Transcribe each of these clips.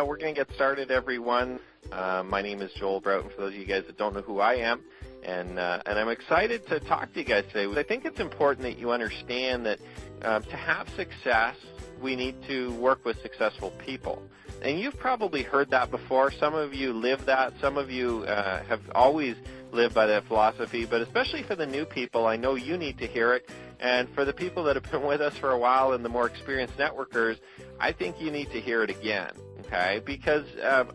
we're going to get started, everyone. My name is Joel Broughton, for those of you guys that don't know who I am. And I'm excited to talk to you guys today. I think it's important that you understand that to have success, we need to work with successful people. And you've probably heard that before. Some of you live that. Some of you have always lived by that philosophy. But especially for the new people, I know you need to hear it. And for the people that have been with us for a while and the more experienced networkers, I think you need to hear it again. Okay, because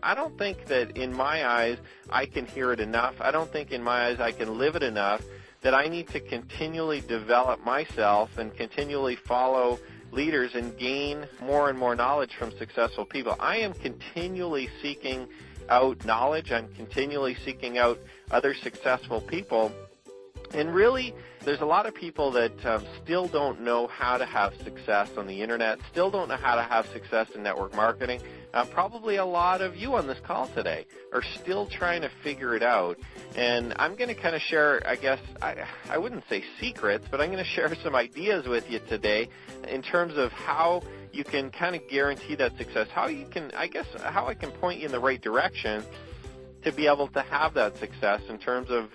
I don't think that in my eyes I can hear it enough. I don't think in my eyes I can live it enough that I need to continually develop myself and continually follow leaders and gain more and more knowledge from successful people. I am continually seeking out knowledge. I'm continually seeking out other successful people. And really, there's a lot of people that still don't know how to have success on the internet, still don't know how to have success in network marketing. Probably a lot of you on this call today are still trying to figure it out. And I'm going to kind of share, I guess, I wouldn't say secrets, but I'm going to share some ideas with you today in terms of how you can kind of guarantee that success, how you can, I guess, how I can point you in the right direction to be able to have that success in terms of,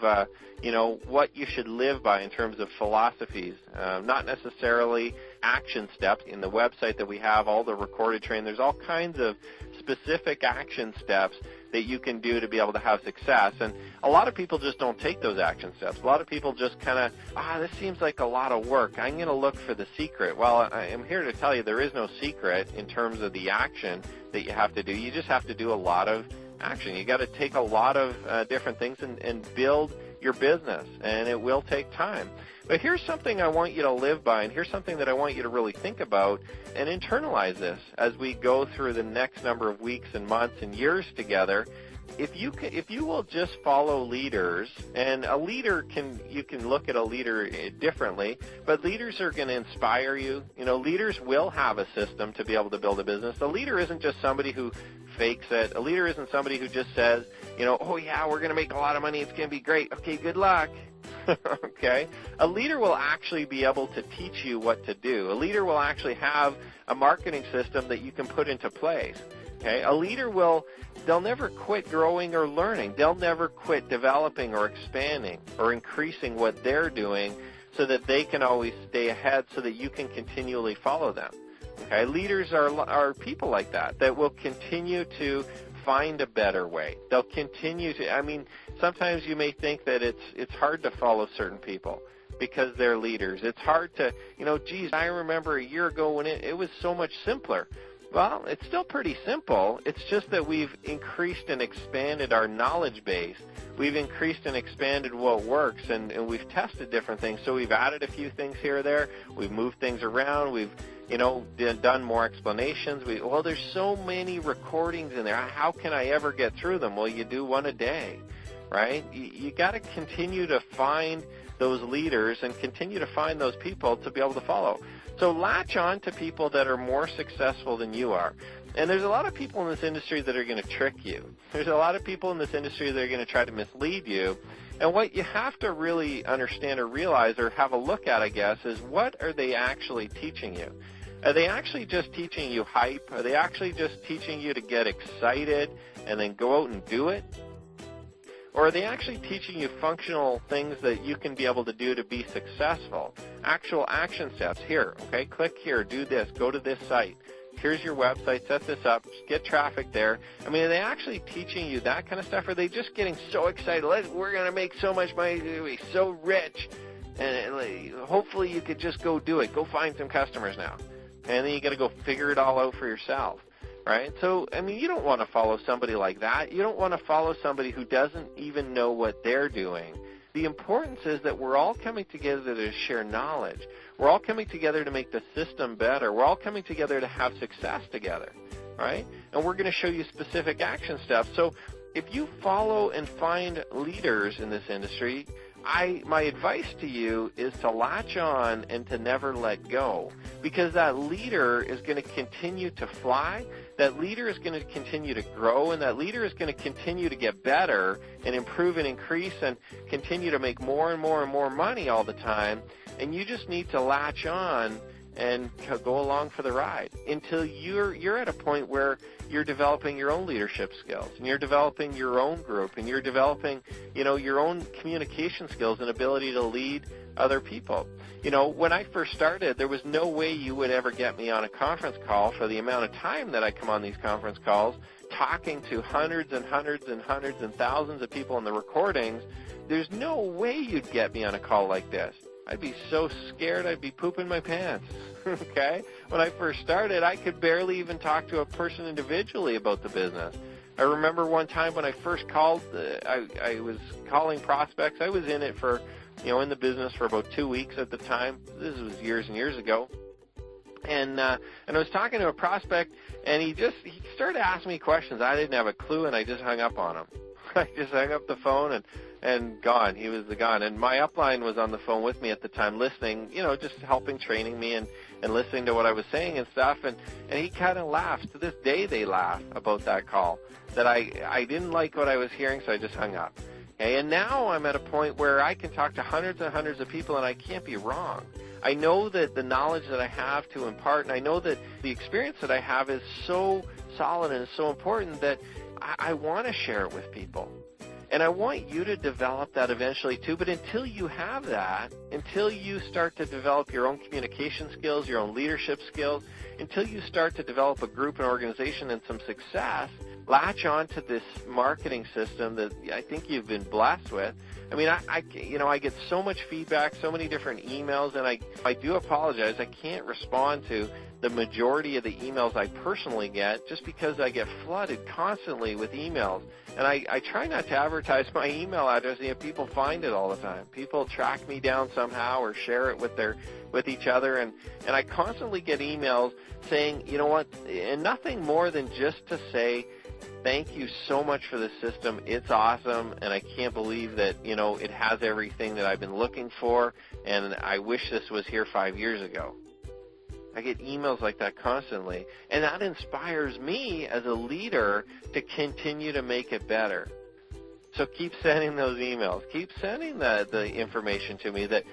what you should live by in terms of philosophies, not necessarily action steps. In the website that we have, all the recorded training, there's all kinds of specific action steps that you can do to be able to have success. And a lot of people just don't take those action steps. A lot of people just kind of, this seems like a lot of work. I'm going to look for the secret. Well, I am here to tell you there is no secret in terms of the action that you have to do. You just have to do a lot of action. You got to take a lot of different things and build your business, and it will take time. But here's something I want you to live by, and here's something that I want you to really think about and internalize this as we go through the next number of weeks and months and years together. If you will just follow leaders, and a leader you can look at a leader differently, but leaders are going to inspire you. Leaders will have a system to be able to build a business. A leader isn't just somebody who fakes it. A leader isn't somebody who just says, oh yeah, we're going to make a lot of money, it's going to be great. Okay, good luck. Okay? A leader will actually be able to teach you what to do. A leader will actually have a marketing system that you can put into place. Okay? A leader they'll never quit growing or learning. They'll never quit developing or expanding or increasing what they're doing so that they can always stay ahead so that you can continually follow them. Okay? Leaders are people like that will continue to find a better way. They'll continue to, sometimes you may think that it's hard to follow certain people because they're leaders. It's hard to, I remember a year ago when it was so much simpler. Well, it's still pretty simple. It's just that we've increased and expanded our knowledge base. We've increased and expanded what works, and we've tested different things. So we've added a few things here or there. We've moved things around. We've done more explanations. There's so many recordings in there. How can I ever get through them? Well, you do one a day, right? You got to continue to find those leaders and continue to find those people to be able to follow. So latch on to people that are more successful than you are. And there's a lot of people in this industry that are going to trick you. There's a lot of people in this industry that are going to try to mislead you. And what you have to really understand or realize or have a look at, I guess, is what are they actually teaching you? Are they actually just teaching you hype? Are they actually just teaching you to get excited and then go out and do it? Or are they actually teaching you functional things that you can be able to do to be successful? Actual action steps. Here, okay, click here, do this, go to this site. Here's your website, set this up, get traffic there. Are they actually teaching you that kind of stuff? Or are they just getting so excited, we're going to make so much money, we're going to be so rich, and hopefully you could just go do it, go find some customers now. And then you got to go figure it all out for yourself. Right? So, you don't want to follow somebody like that. You don't want to follow somebody who doesn't even know what they're doing. The importance is that we're all coming together to share knowledge. We're all coming together to make the system better. We're all coming together to have success together, right? And we're going to show you specific action steps. So if you follow and find leaders in this industry, my advice to you is to latch on and to never let go, because that leader is going to continue to fly, that leader is going to continue to grow, and that leader is going to continue to get better and improve and increase and continue to make more and more and more money all the time, and you just need to latch on and go along for the ride until you're at a point where you're developing your own leadership skills, and you're developing your own group, and you're developing, your own communication skills and ability to lead other people. When I first started, there was no way you would ever get me on a conference call for the amount of time that I come on these conference calls, talking to hundreds and hundreds and hundreds and thousands of people in the recordings. There's no way you'd get me on a call like this. I'd be so scared I'd be pooping my pants. Okay? When I first started, I could barely even talk to a person individually about the business. I remember one time when I first called, I was calling prospects. I was in it for, in the business for about 2 weeks at the time. This was years and years ago. And I was talking to a prospect, and he started asking me questions. I didn't have a clue, and I just hung up on him. I just hung up the phone and gone. He was gone. And my upline was on the phone with me at the time, listening, just helping, training me, and listening to what I was saying and stuff. And he kind of laughed. To this day, they laugh about that call, that I didn't like what I was hearing, so I just hung up. Okay? And now I'm at a point where I can talk to hundreds and hundreds of people, and I can't be wrong. I know that the knowledge that I have to impart, and I know that the experience that I have is so solid and so important that I want to share it with people. And I want you to develop that eventually too, but until you have that, until you start to develop your own communication skills, your own leadership skills, until you start to develop a group and organization and some success, latch on to this marketing system that I think you've been blessed with. I mean, I get so much feedback, so many different emails, and I do apologize. I can't respond to the majority of the emails I personally get just because I get flooded constantly with emails. And I try not to advertise my email address, and people find it all the time. People track me down somehow or share it with each other, and I constantly get emails saying, you know what, and nothing more than just to say, thank you so much for the system. It's awesome, and I can't believe that, it has everything that I've been looking for, and I wish this was here 5 years ago. I get emails like that constantly, and that inspires me as a leader to continue to make it better. So keep sending those emails. Keep sending the information to me that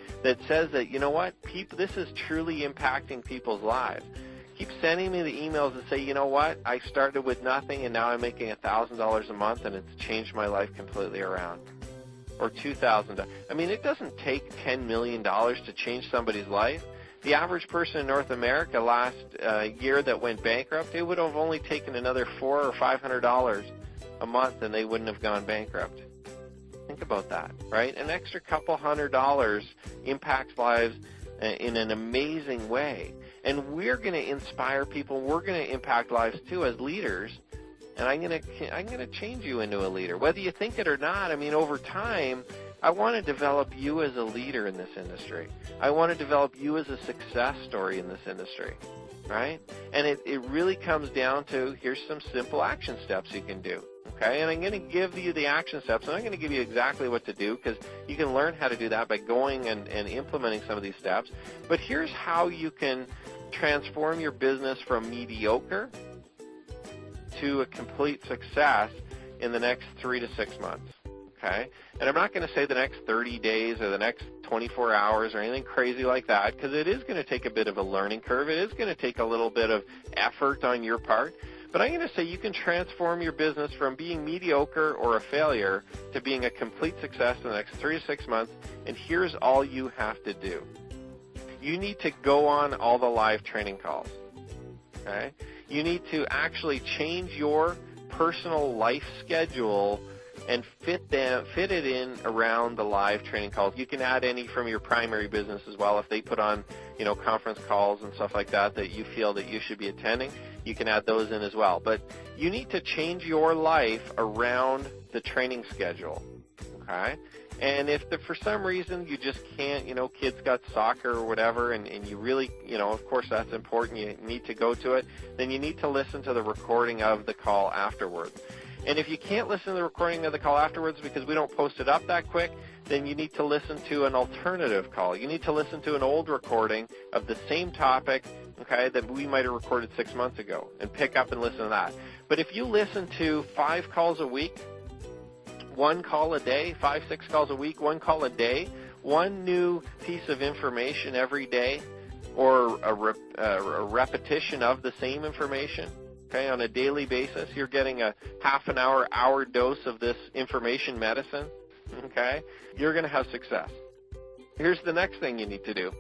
says that, you know what, this is truly impacting people's lives. Keep sending me the emails that say, you know what, I started with nothing and now I'm making $1,000 a month and it's changed my life completely around. Or $2,000. I mean, it doesn't take $10 million to change somebody's life. The average person in North America last year that went bankrupt, it would have only taken another $400 or $500 a month and they wouldn't have gone bankrupt. Think about that, right? An extra couple $100 impacts lives in an amazing way. And we're going to inspire people. We're going to impact lives too as leaders. And I'm going to change you into a leader, whether you think it or not. I mean, over time, I want to develop you as a leader in this industry. I want to develop you as a success story in this industry, right? And it really comes down to, here's some simple action steps you can do, okay? And I'm going to give you the action steps, and I'm going to give you exactly what to do, because you can learn how to do that by going and implementing some of these steps. But here's how you can transform your business from mediocre to a complete success in the next 3 to 6 months. Okay? And I'm not going to say the next 30 days or the next 24 hours or anything crazy like that, because it is going to take a bit of a learning curve. It is going to take a little bit of effort on your part. But I'm going to say you can transform your business from being mediocre or a failure to being a complete success in the next 3 to 6 months. And here's all you have to do. You need to go on all the live training calls. Okay? You need to actually change your personal life schedule and fit it in around the live training calls. You can add any from your primary business as well. If they put on, conference calls and stuff like that you feel that you should be attending, you can add those in as well. But you need to change your life around the training schedule, okay? And if for some reason you just can't, kids got soccer or whatever, and you really, of course that's important, you need to go to it, then you need to listen to the recording of the call afterwards. And if you can't listen to the recording of the call afterwards because we don't post it up that quick, then you need to listen to an alternative call. You need to listen to an old recording of the same topic, okay, that we might have recorded 6 months ago, and pick up and listen to that. But if you listen to 5 calls a week, 1 call a day, 5, 6 calls a week, 1 call a day, 1 new piece of information every day, or a repetition of the same information, okay, on a daily basis, you're getting a half an hour dose of this information medicine, okay, you're going to have success. Here's the next thing you need to do.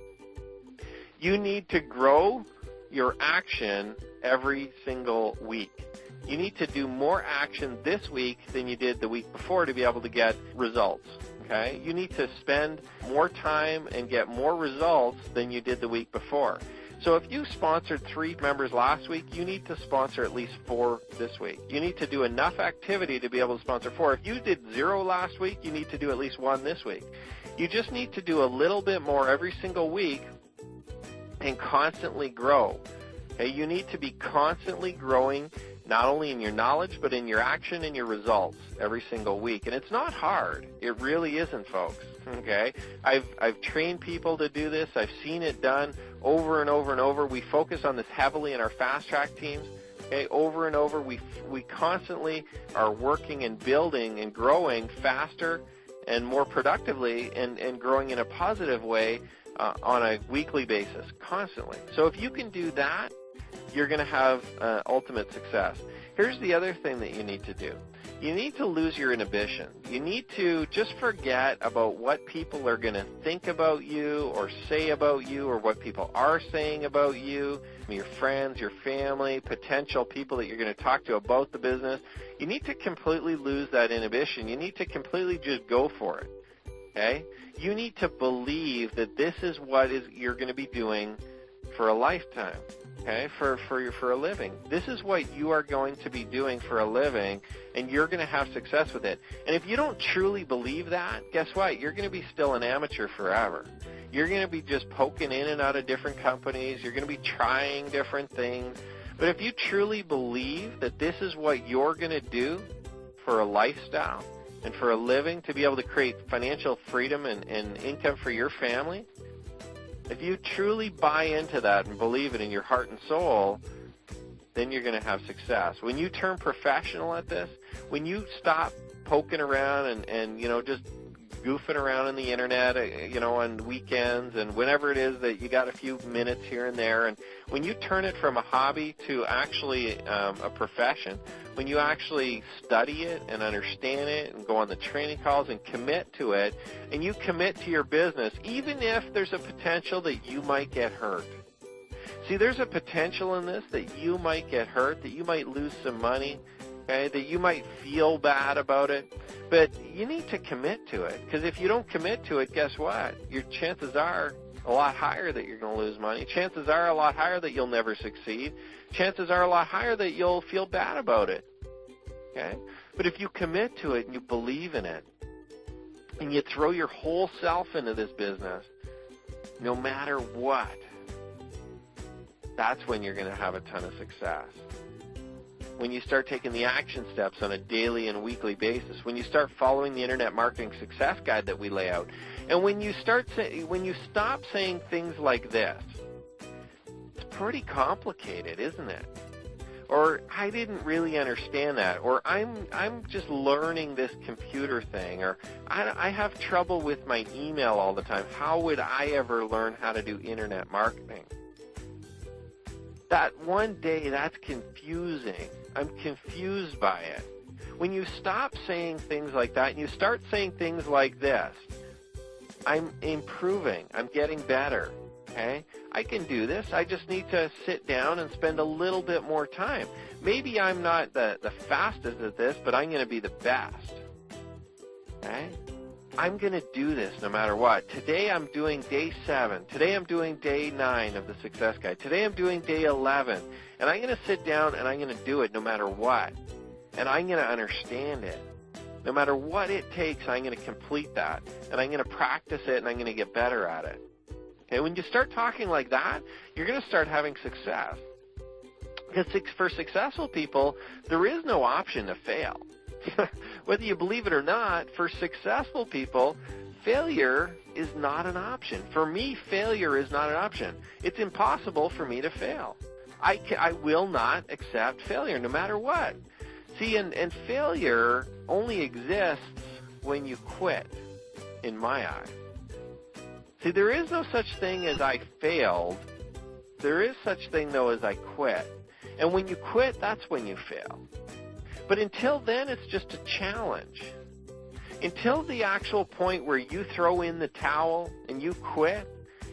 You need to grow your action every single week. You need to do more action this week than you did the week before to be able to get results. Okay? You need to spend more time and get more results than you did the week before. So if you sponsored 3 members last week, you need to sponsor at least 4 this week. You need to do enough activity to be able to sponsor 4. If you did 0 last week, you need to do at least 1 this week. You just need to do a little bit more every single week and constantly grow. Okay? You need to be constantly growing, not only in your knowledge, but in your action and your results every single week. And it's not hard. It really isn't, folks. Okay? I've trained people to do this. I've seen it done over and over and over. We focus on this heavily in our fast track teams. Okay? Over and over, we constantly are working and building and growing faster and more productively and growing in a positive way on a weekly basis, constantly. So if you can do that, you're going to have ultimate success. Here's the other thing that you need to do. You need to lose your inhibition. You need to just forget about what people are going to think about you or say about you or what people are saying about you, your friends, your family, potential people that you're going to talk to about the business. You need to completely lose that inhibition. You need to completely just go for it. Okay? You need to believe that this is what you're going to be doing for a lifetime. Okay, for a living. This is what you are going to be doing for a living, and you're going to have success with it. And if you don't truly believe that, guess what? You're going to be still an amateur forever. You're going to be just poking in and out of different companies. You're going to be trying different things. But if you truly believe that this is what you're going to do for a lifestyle and for a living to be able to create financial freedom and income for your family, if you truly buy into that and believe it in your heart and soul, then you're going to have success. When you turn professional at this, when you stop poking around and just goofing around on the internet, on weekends and whenever it is that you got a few minutes here and there, and when you turn it from a hobby to actually a profession, when you actually study it and understand it and go on the training calls and commit to it, and you commit to your business, even if there's a potential that you might get hurt. See, there's a potential in this that you might get hurt, that you might lose some money, okay, that you might feel bad about it, but you need to commit to it, because if you don't commit to it, guess what? Your chances are a lot higher that you're going to lose money. Chances are a lot higher that you'll never succeed. Chances are a lot higher that you'll feel bad about it. Okay? But if you commit to it and you believe in it, and you throw your whole self into this business, no matter what, that's when you're going to have a ton of success. When you start taking the action steps on a daily and weekly basis, when you start following the Internet Marketing Success Guide that we lay out, and when you stop saying things like this, it's pretty complicated, isn't it? Or I didn't really understand that, or I'm just learning this computer thing, or I have trouble with my email all the time. How would I ever learn how to do internet marketing? That one day, that's confusing. I'm confused by it. When you stop saying things like that and you start saying things like this, I'm improving, I'm getting better, okay? I can do this. I just need to sit down and spend a little bit more time. Maybe I'm not the fastest at this, but I'm going to be the best, okay? I'm going to do this no matter what. Today I'm doing day 7. Today I'm doing day 9 of the Success Guide. Today I'm doing day 11. And I'm going to sit down and I'm going to do it no matter what. And I'm going to understand it. No matter what it takes, I'm going to complete that. And I'm going to practice it and I'm going to get better at it. Okay, when you start talking like that, you're going to start having success. Because for successful people, there is no option to fail. Whether you believe it or not, for successful people, failure is not an option. For me, failure is not an option. It's impossible for me to fail. I will not accept failure no matter what. See, and failure only exists when you quit, in my eyes. See, there is no such thing as I failed. There is such thing, though, as I quit. And when you quit, that's when you fail. But until then, it's just a challenge. Until the actual point where you throw in the towel and you quit,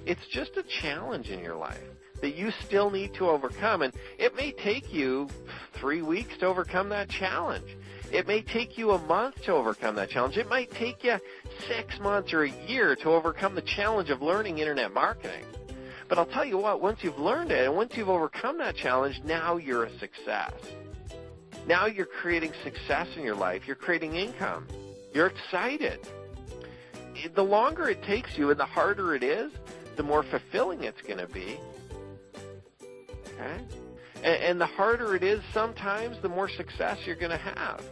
it's just a challenge in your life that you still need to overcome. And it may take you 3 weeks to overcome that challenge. It may take you a month to overcome that challenge. It might take you 6 months or a year to overcome the challenge of learning internet marketing. But I'll tell you what, once you've learned it and once you've overcome that challenge, now you're a success. Now you're creating success in your life. You're creating income. You're excited. The longer it takes you and the harder it is, the more fulfilling it's going to be. Okay? And the harder it is sometimes, the more success you're going to have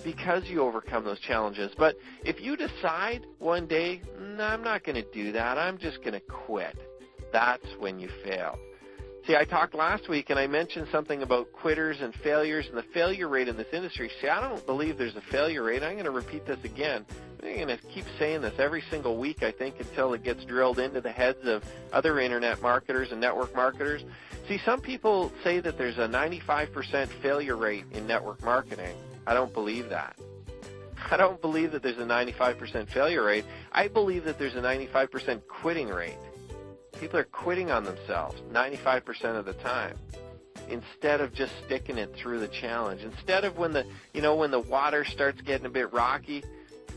because you overcome those challenges. But if you decide one day, no, I'm not going to do that, I'm just going to quit, that's when you fail. See, I talked last week and I mentioned something about quitters and failures and the failure rate in this industry. See, I don't believe there's a failure rate. I'm going to repeat this again. I'm going to keep saying this every single week, I think, until it gets drilled into the heads of other internet marketers and network marketers. See, some people say that there's a 95% failure rate in network marketing. I don't believe that. I don't believe that there's a 95% failure rate. I believe that there's a 95% quitting rate. People are quitting on themselves 95% of the time instead of just sticking it through the challenge. Instead of when the water starts getting a bit rocky,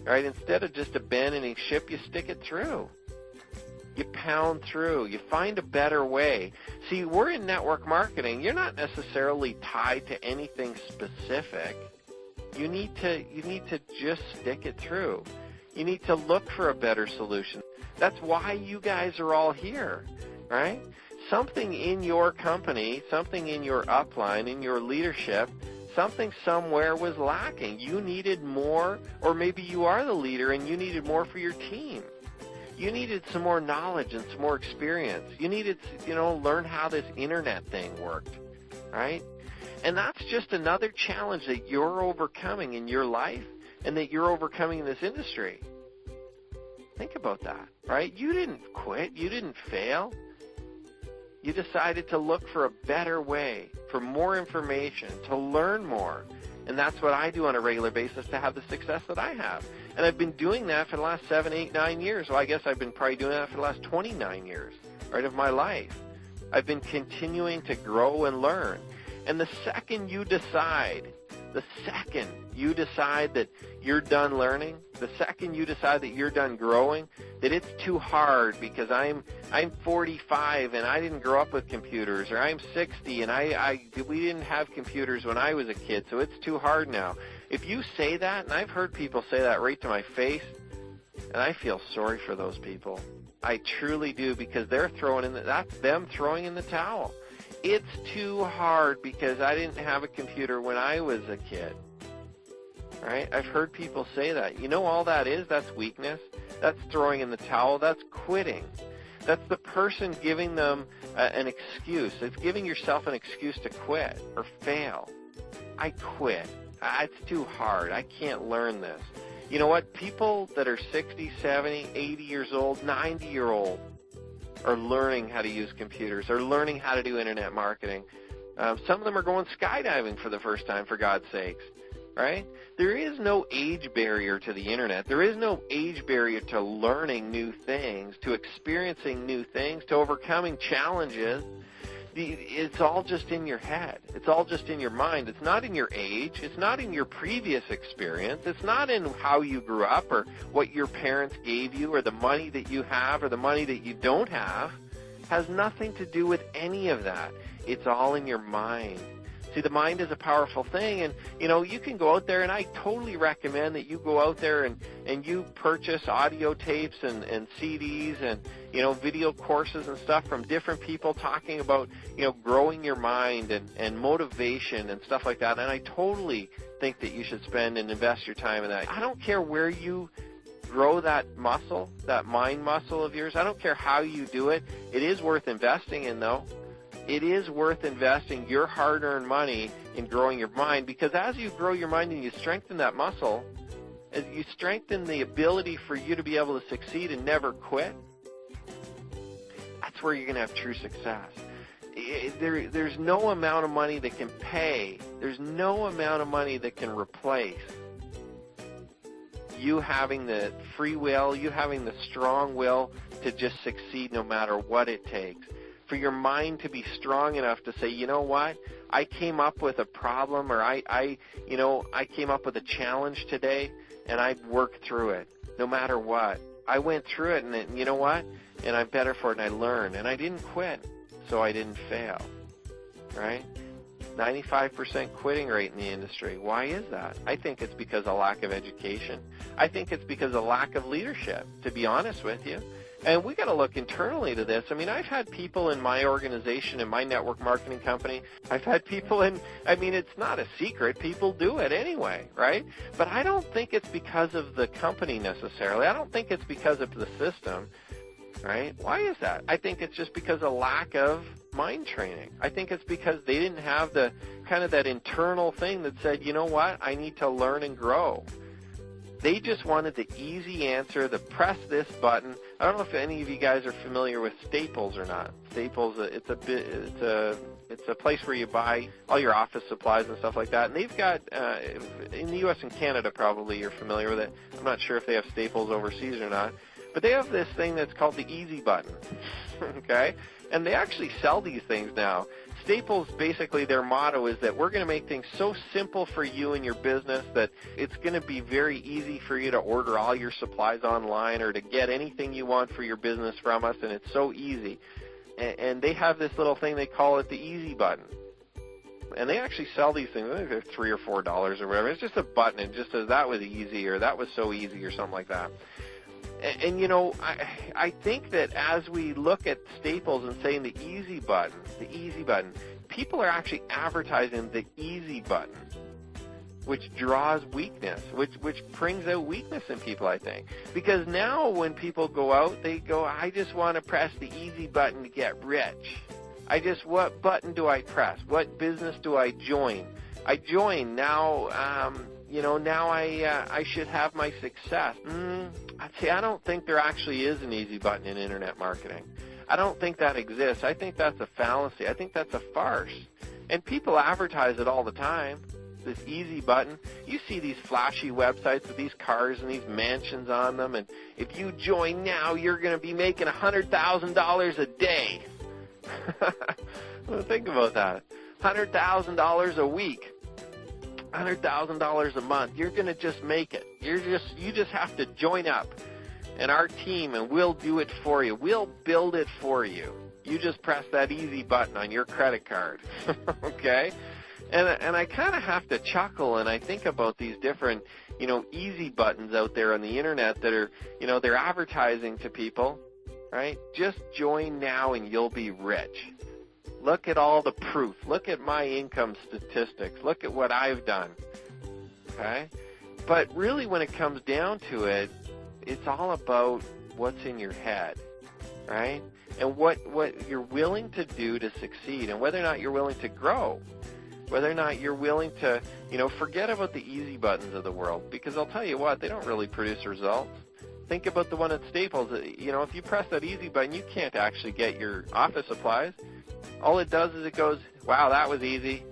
right? Instead of just abandoning ship, you stick it through. You pound through. You find a better way. See, we're in network marketing. You're not necessarily tied to anything specific. You need to just stick it through. You need to look for a better solution. That's why you guys are all here, right? Something in your company, something in your upline, in your leadership, something somewhere was lacking. You needed more, or maybe you are the leader and you needed more for your team. You needed some more knowledge and some more experience. You needed to, learn how this internet thing worked, right? And that's just another challenge that you're overcoming in your life and that you're overcoming in this industry. Think about that, right? You didn't quit. You didn't fail. You decided to look for a better way, for more information, to learn more. And that's what I do on a regular basis to have the success that I have. And I've been doing that for the last 7, 8, 9 years. Well, I guess I've been probably doing that for the last 29 years, right, of my life. I've been continuing to grow and learn. And the second you decide that you're done learning, the second you decide that you're done growing, that it's too hard because I'm 45 and I didn't grow up with computers, or I'm 60 and we didn't have computers when I was a kid, so it's too hard now. If you say that, and I've heard people say that right to my face, and I feel sorry for those people. I truly do, because that's them throwing in the towel. It's too hard because I didn't have a computer when I was a kid. Right? I've heard people say that. You know all that is? That's weakness. That's throwing in the towel. That's quitting. That's the person giving them an excuse. It's giving yourself an excuse to quit or fail. I quit. It's too hard. I can't learn this. You know what? People that are 60, 70, 80 years old, 90-year-old are learning how to use computers, are learning how to do internet marketing. Some of them are going skydiving for the first time, for God's sakes. Right? There is no age barrier to the internet. There is no age barrier to learning new things, to experiencing new things, to overcoming challenges. It's all just in your head. It's all just in your mind. It's not in your age. It's not in your previous experience. It's not in how you grew up or what your parents gave you or the money that you have or the money that you don't have. It has nothing to do with any of that. It's all in your mind. See, the mind is a powerful thing, and, you can go out there, and I totally recommend that you go out there and you purchase audio tapes and CDs and, video courses and stuff from different people talking about, growing your mind and motivation and stuff like that, and I totally think that you should spend and invest your time in that. I don't care where you grow that muscle, that mind muscle of yours. I don't care how you do it. It is worth investing in, though. It is worth investing your hard-earned money in growing your mind, because as you grow your mind and you strengthen that muscle, as you strengthen the ability for you to be able to succeed and never quit, that's where you're going to have true success. there's no amount of money that can pay. There's no amount of money that can replace you having the free will, you having the strong will to just succeed no matter what it takes. For your mind to be strong enough to say, you know what, I came up with a problem, or I came up with a challenge today, and I worked through it no matter what. I went through it, and you know what, and I'm better for it, and I learned, and I didn't quit, so I didn't fail, right? 95% quitting rate in the industry. Why is that? I think it's because of lack of education. I think it's because of lack of leadership, to be honest with you. And we got to look internally to this. I mean, I've had people in my organization, in my network marketing company, I've had people it's not a secret. People do it anyway, right? But I don't think it's because of the company necessarily. I don't think it's because of the system, right? Why is that? I think it's just because of lack of mind training. I think it's because they didn't have the kind of that internal thing that said, you know what, I need to learn and grow. They just wanted the easy answer, the press this button. I don't know if any of you guys are familiar with Staples or not. Staples, it's a place where you buy all your office supplies and stuff like that. And they've got, in the U.S. and Canada probably you're familiar with it. I'm not sure if they have Staples overseas or not. But they have this thing that's called the easy button, okay? And they actually sell these things now. Staples, basically their motto is that we're going to make things so simple for you and your business that it's going to be very easy for you to order all your supplies online or to get anything you want for your business from us, and it's so easy. And they have this little thing, they call it the easy button. And they actually sell these things. I think they're $3 or $4 or whatever. It's just a button. It just says that was easy or that was so easy or something like that. And you know, I think that as we look at Staples and saying the easy button, people are actually advertising the easy button, which draws weakness, which brings out weakness in people, I think. Because now when people go out, they go, I just want to press the easy button to get rich. What button do I press? What business do I join? I join, now, now I should have my success. I don't think there actually is an easy button in internet marketing. I don't think that exists. I think that's a fallacy. I think that's a farce. And people advertise it all the time, this easy button. You see these flashy websites with these cars and these mansions on them, and if you join now, you're going to be making $100,000 a day. Think about that. $100,000 a week. $100,000 a month. You're going to just make it. You just have to join up, and our team, and we'll do it for you. We'll build it for you. You just press that easy button on your credit card. Okay? And I kind of have to chuckle, and I think about these different, easy buttons out there on the internet that are, they're advertising to people, right? Just join now and you'll be rich. Look at all the proof. Look at my income statistics. Look at what I've done. Okay? But really when it comes down to it, it's all about what's in your head, right? And what you're willing to do to succeed, and whether or not you're willing to grow, whether or not you're willing to, forget about the easy buttons of the world, because I'll tell you what, they don't really produce results. Think about the one at Staples. If you press that easy button, you can't actually get your office supplies. All it does is it goes, wow, that was easy.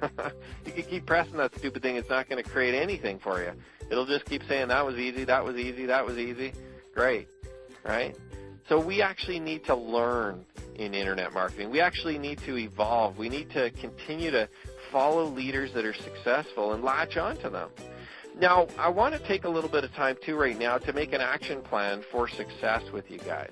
You can keep pressing that stupid thing. It's not going to create anything for you. It'll just keep saying, that was easy, that was easy, that was easy. Great, right? So we actually need to learn in internet marketing. We actually need to evolve. We need to continue to follow leaders that are successful and latch onto them. Now, I want to take a little bit of time, too, right now to make an action plan for success with you guys.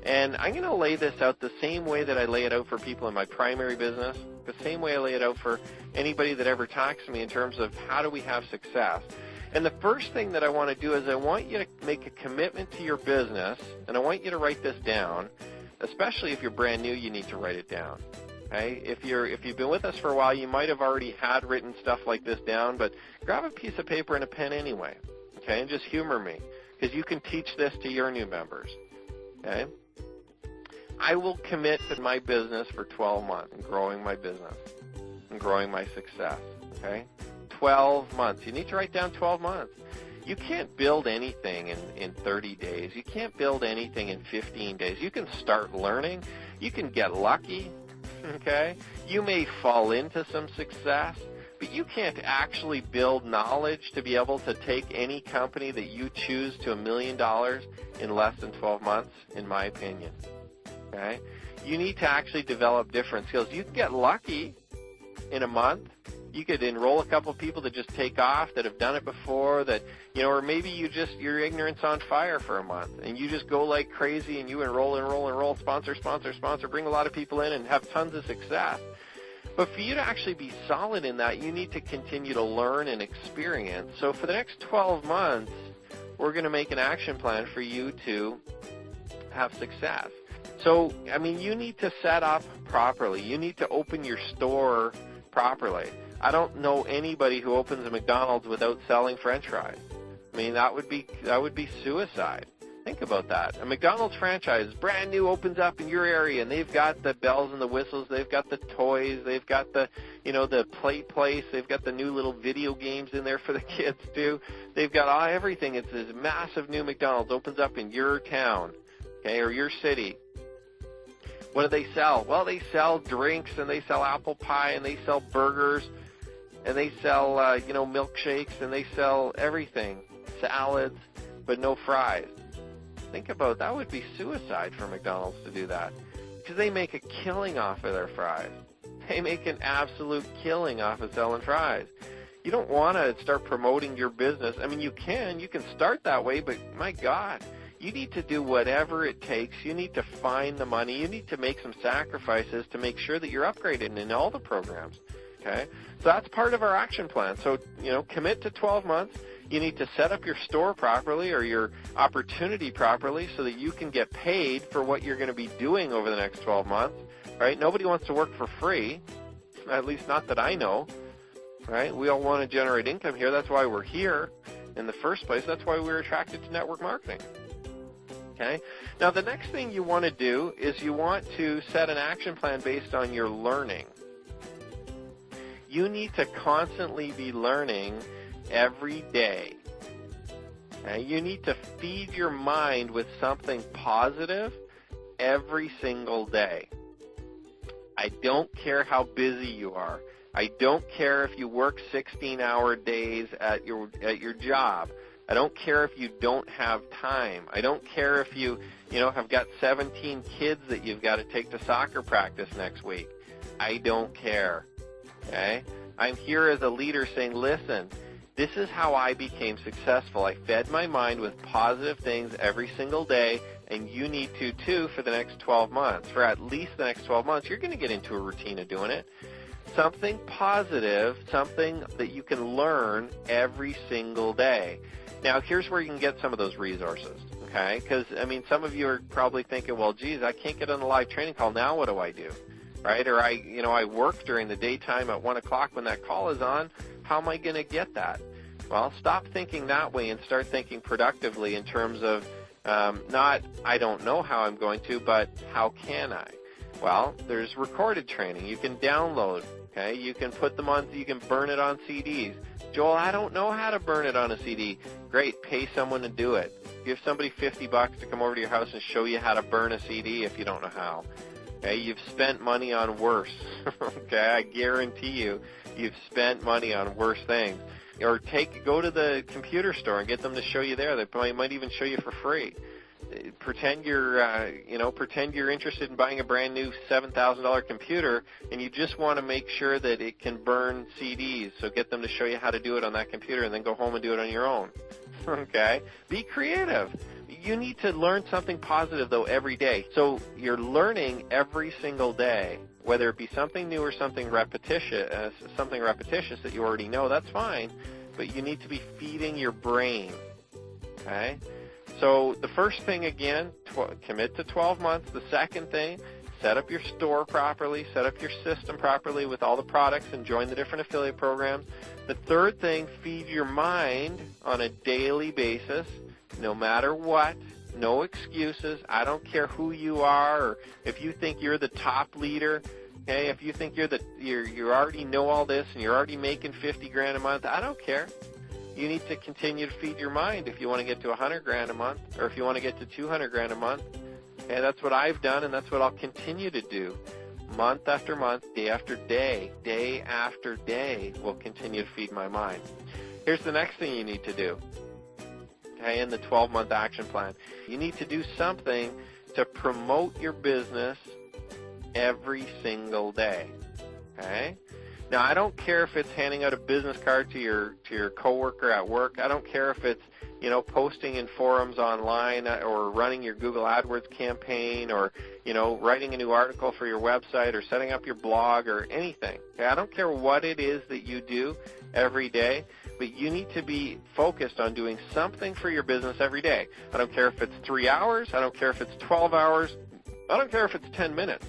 And I'm going to lay this out the same way that I lay it out for people in my primary business, the same way I lay it out for anybody that ever talks to me in terms of how do we have success. And the first thing that I want to do is I want you to make a commitment to your business, and I want you to write this down. Especially if you're brand new, you need to write it down. Okay? If you've been with us for a while, you might have already had written stuff like this down, but grab a piece of paper and a pen anyway, okay, and just humor me, because you can teach this to your new members. Okay? I will commit to my business for 12 months and growing my business and growing my success. Okay? 12 months. You need to write down 12 months. You can't build anything in 30 days. You can't build anything in 15 days. You can start learning. You can get lucky. okay? You may fall into some success, but you can't actually build knowledge to be able to take any company that you choose to $1 million in less than 12 months, in my opinion, okay? You need to actually develop different skills. You can get lucky in a month. You could enroll a couple of people that just take off, that have done it before, that, you know, or maybe your ignorance on fire for a month, and you just go like crazy and you enroll, sponsor, bring a lot of people in and have tons of success. But for you to actually be solid in that, you need to continue to learn and experience. So for the next 12 months, we're going to make an action plan for you to have success. So, I mean, you need to set up properly. You need to open your store properly. I don't know anybody who opens a McDonald's without selling French fries. I mean, that would be suicide. Think about that. A McDonald's franchise, brand new, opens up in your area, and they've got the bells and the whistles, they've got the toys, they've got the, you know, the play place, they've got the new little video games in there for the kids too. They've got everything. It's this massive new McDonald's opens up in your town, okay, or your city. What do they sell? Well, they sell drinks, and they sell apple pie, and they sell burgers, and they sell, milkshakes, and they sell everything, salads, but no fries. Think about that. Would be suicide for McDonald's to do that, because they make a killing off of their fries. They make an absolute killing off of selling fries. You don't want to start promoting your business. I mean, you can start that way, but my God, you need to do whatever it takes. You need to find the money. You need to make some sacrifices to make sure that you're upgraded in all the programs. Okay, so that's part of our action plan. So, commit to 12 months. You need to set up your store properly or your opportunity properly so that you can get paid for what you're going to be doing over the next 12 months, right? Nobody wants to work for free, at least not that I know, right? We all want to generate income here. That's why we're here in the first place. That's why we're attracted to network marketing, okay? Now, the next thing you want to do is you want to set an action plan based on your learning. You need to constantly be learning every day. Okay? You need to feed your mind with something positive every single day. I don't care how busy you are. I don't care if you work 16-hour days at your job. I don't care if you don't have time. I don't care if you have got 17 kids that you've got to take to soccer practice next week. I don't care. Okay? I'm here as a leader saying, listen, this is how I became successful. I fed my mind with positive things every single day, and you need to too for the next 12 months. For at least the next 12 months, you're going to get into a routine of doing it. Something positive, something that you can learn every single day. Now, here's where you can get some of those resources, okay? Because, I mean, some of you are probably thinking, well, geez, I can't get on the live training call. Now what do I do? Right? Or I work during the daytime at 1 o'clock when that call is on. How am I going to get that? Well, stop thinking that way and start thinking productively in terms of not I don't know how I'm going to, but how can I? Well, there's recorded training. You can download, okay? You can put them on, you can burn it on CDs. Joel, I don't know how to burn it on a CD. Great, pay someone to do it. Give somebody $50 to come over to your house and show you how to burn a CD if you don't know how. Okay, you've spent money on worse. Okay, I guarantee you've spent money on worse things. Or go to the computer store and get them to show you there. They might even show you for free. Pretend you're interested in buying a brand new $7,000 computer, and you just want to make sure that it can burn CDs. So get them to show you how to do it on that computer, and then go home and do it on your own. Okay, be creative. You need to learn something positive, though, every day. So you're learning every single day, whether it be something new or something repetitious that you already know, that's fine, but you need to be feeding your brain, okay? So the first thing, again, commit to 12 months. The second thing, set up your store properly, set up your system properly with all the products, and join the different affiliate programs. The third thing, feed your mind on a daily basis. No matter what, no excuses. I don't care who you are, or if you think you're the top leader. Okay, if you think you already know all this and you're already making $50,000 a month, I don't care. You need to continue to feed your mind if you want to get to $100,000 a month, or if you want to get to $200,000 a month. Okay, that's what I've done, and that's what I'll continue to do. month after month, day after day, day after day will continue to feed my mind. Here's the next thing you need to do, okay, in the 12-month action plan. You need to do something to promote your business every single day, okay? Now, I don't care if it's handing out a business card to your coworker at work. I don't care if it's, posting in forums online or running your Google AdWords campaign or, writing a new article for your website or setting up your blog or anything. Okay? I don't care what it is that you do every day, but you need to be focused on doing something for your business every day. I don't care if it's 3 hours. I don't care if it's 12 hours. I don't care if it's 10 minutes.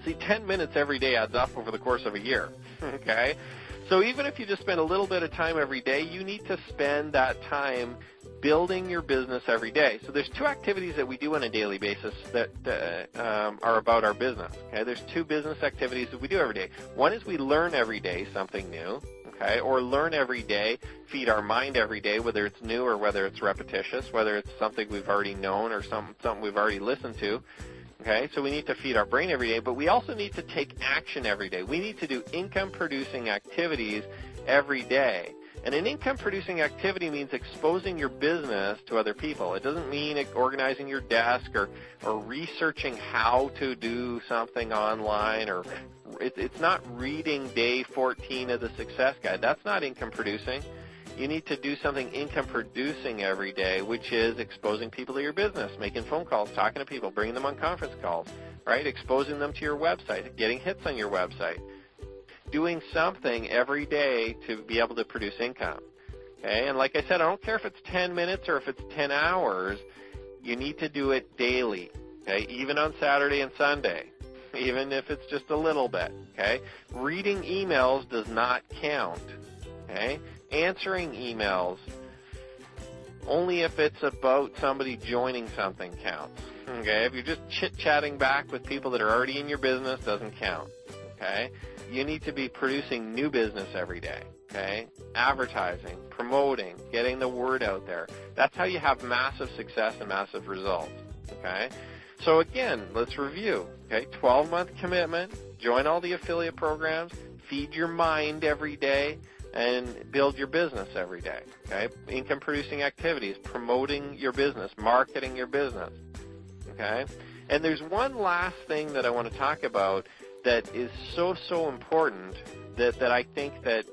See, 10 minutes every day adds up over the course of a year, okay? So even if you just spend a little bit of time every day, you need to spend that time building your business every day. So there's 2 activities that we do on a daily basis that are about our business, okay? There's 2 business activities that we do every day. One is we learn every day something new, okay, or learn every day, feed our mind every day, whether it's new or whether it's repetitious, whether it's something we've already known or something we've already listened to. Okay, so we need to feed our brain every day, but we also need to take action every day. We need to do income-producing activities every day. And an income-producing activity means exposing your business to other people. It doesn't mean organizing your desk or researching how to do something online, or it's not reading day 14 of the Success Guide. That's not income-producing. You need to do something income-producing every day, which is exposing people to your business, making phone calls, talking to people, bringing them on conference calls, right? Exposing them to your website, getting hits on your website, doing something every day to be able to produce income, okay? And like I said, I don't care if it's 10 minutes or if it's 10 hours. You need to do it daily, okay? Even on Saturday and Sunday, even if it's just a little bit, okay? Reading emails does not count, okay? Answering emails, only if it's about somebody joining something counts, okay? If you're just chit-chatting back with people that are already in your business, doesn't count, okay? You need to be producing new business every day, okay? Advertising, promoting, getting the word out there. That's how you have massive success and massive results, okay? So again, let's review, okay? 12-month commitment, join all the affiliate programs, feed your mind every day, and build your business every day, okay? Income-producing activities, promoting your business, marketing your business, okay? And there's one last thing that I want to talk about that is so important that I think that,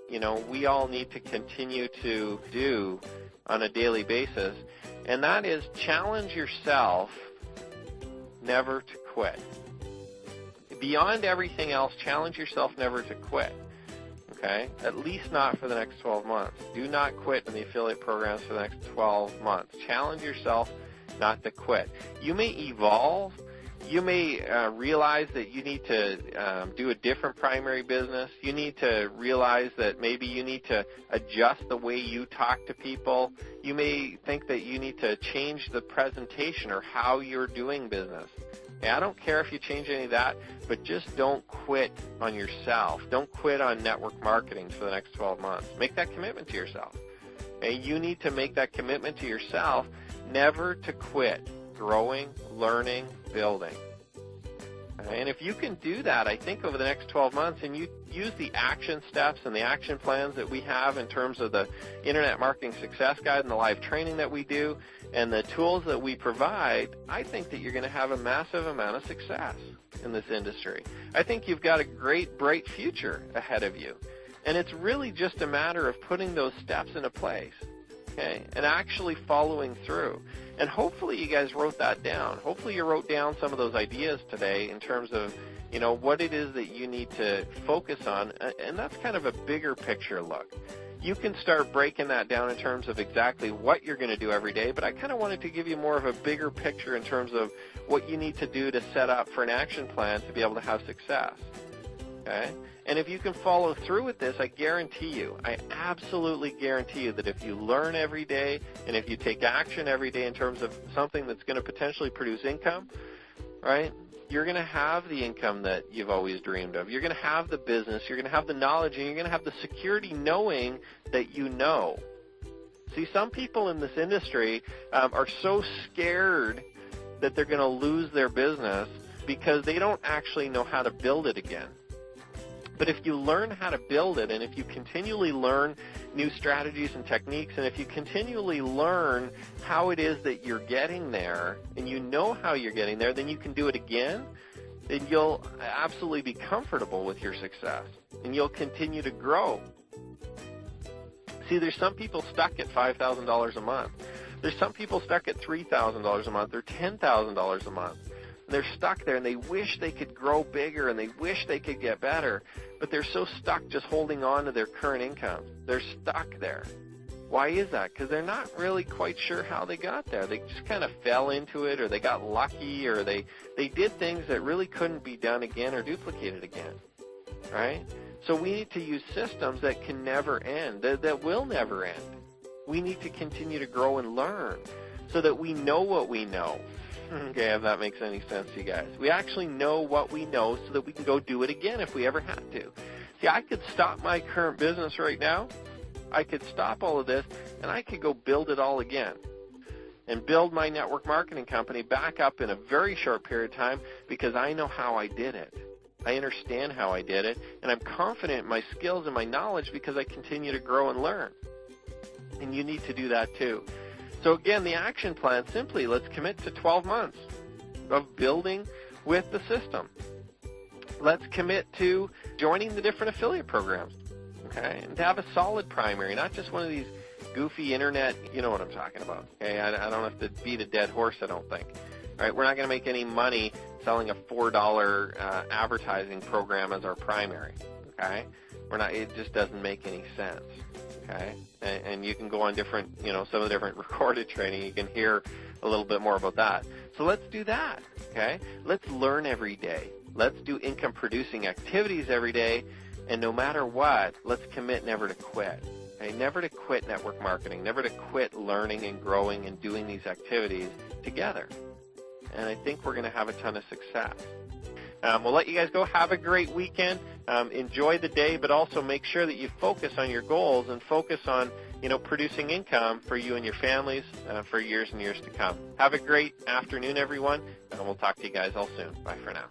we all need to continue to do on a daily basis, and that is challenge yourself never to quit. Beyond everything else, challenge yourself never to quit. Okay? At least not for the next 12 months. Do not quit in the affiliate programs for the next 12 months. Challenge yourself not to quit. You may evolve. You may realize that you need to do a different primary business. You need to realize that maybe you need to adjust the way you talk to people. You may think that you need to change the presentation or how you're doing business. I don't care if you change any of that, but just don't quit on yourself. Don't quit on network marketing for the next 12 months. Make that commitment to yourself. Okay? You need to make that commitment to yourself never to quit growing, learning, building. Okay? And if you can do that, I think over the next 12 months, and you use the action steps and the action plans that we have in terms of the Internet Marketing Success Guide and the live training that we do, and the tools that we provide, I think that you're going to have a massive amount of success in this industry. I think you've got a great, bright future ahead of you. And it's really just a matter of putting those steps into place, okay, and actually following through. And hopefully you guys wrote that down. Hopefully you wrote down some of those ideas today in terms of, what it is that you need to focus on. And that's kind of a bigger picture look. You can start breaking that down in terms of exactly what you're going to do every day, but I kind of wanted to give you more of a bigger picture in terms of what you need to do to set up for an action plan to be able to have success, okay? And if you can follow through with this, I guarantee you, I absolutely guarantee you that if you learn every day and if you take action every day in terms of something that's going to potentially produce income, right, you're going to have the income that you've always dreamed of. You're going to have the business, you're going to have the knowledge, and you're going to have the security knowing that you know. See, some people in this industry are so scared that they're going to lose their business because they don't actually know how to build it again. But if you learn how to build it, and if you continually learn new strategies and techniques, and if you continually learn how it is that you're getting there, and you know how you're getting there, then you can do it again, then you'll absolutely be comfortable with your success, and you'll continue to grow. See, there's some people stuck at $5,000 a month. There's some people stuck at $3,000 a month or $10,000 a month. They're stuck there, and they wish they could grow bigger, and they wish they could get better, but they're so stuck just holding on to their current income. They're stuck there. Why is that? Because they're not really quite sure how they got there. They just kind of fell into it, or they got lucky, or they did things that really couldn't be done again or duplicated again, right? So we need to use systems that can never end, that will never end. We need to continue to grow and learn so that we know what we know. Okay, if that makes any sense to you guys. We actually know what we know so that we can go do it again if we ever have to. See, I could stop my current business right now. I could stop all of this, and I could go build it all again and build my network marketing company back up in a very short period of time because I know how I did it. I understand how I did it, and I'm confident in my skills and my knowledge because I continue to grow and learn. And you need to do that too. So again, the action plan, simply, let's commit to 12 months of building with the system. Let's commit to joining the different affiliate programs, okay, and to have a solid primary, not just one of these goofy internet, you know what I'm talking about, okay? I don't have to beat a dead horse, I don't think. All right, we're not going to make any money selling a $4 advertising program as our primary, okay? It just doesn't make any sense. Okay, and you can go on different, some of the different recorded training. You can hear a little bit more about that. So let's do that, okay? Let's learn every day. Let's do income-producing activities every day, and no matter what, let's commit never to quit, okay? Never to quit network marketing, never to quit learning and growing and doing these activities together. And I think we're going to have a ton of success. We'll let you guys go. Have a great weekend. Enjoy the day, but also make sure that you focus on your goals and focus on, producing income for you and your families for years and years to come. Have a great afternoon, everyone, and we'll talk to you guys all soon. Bye for now.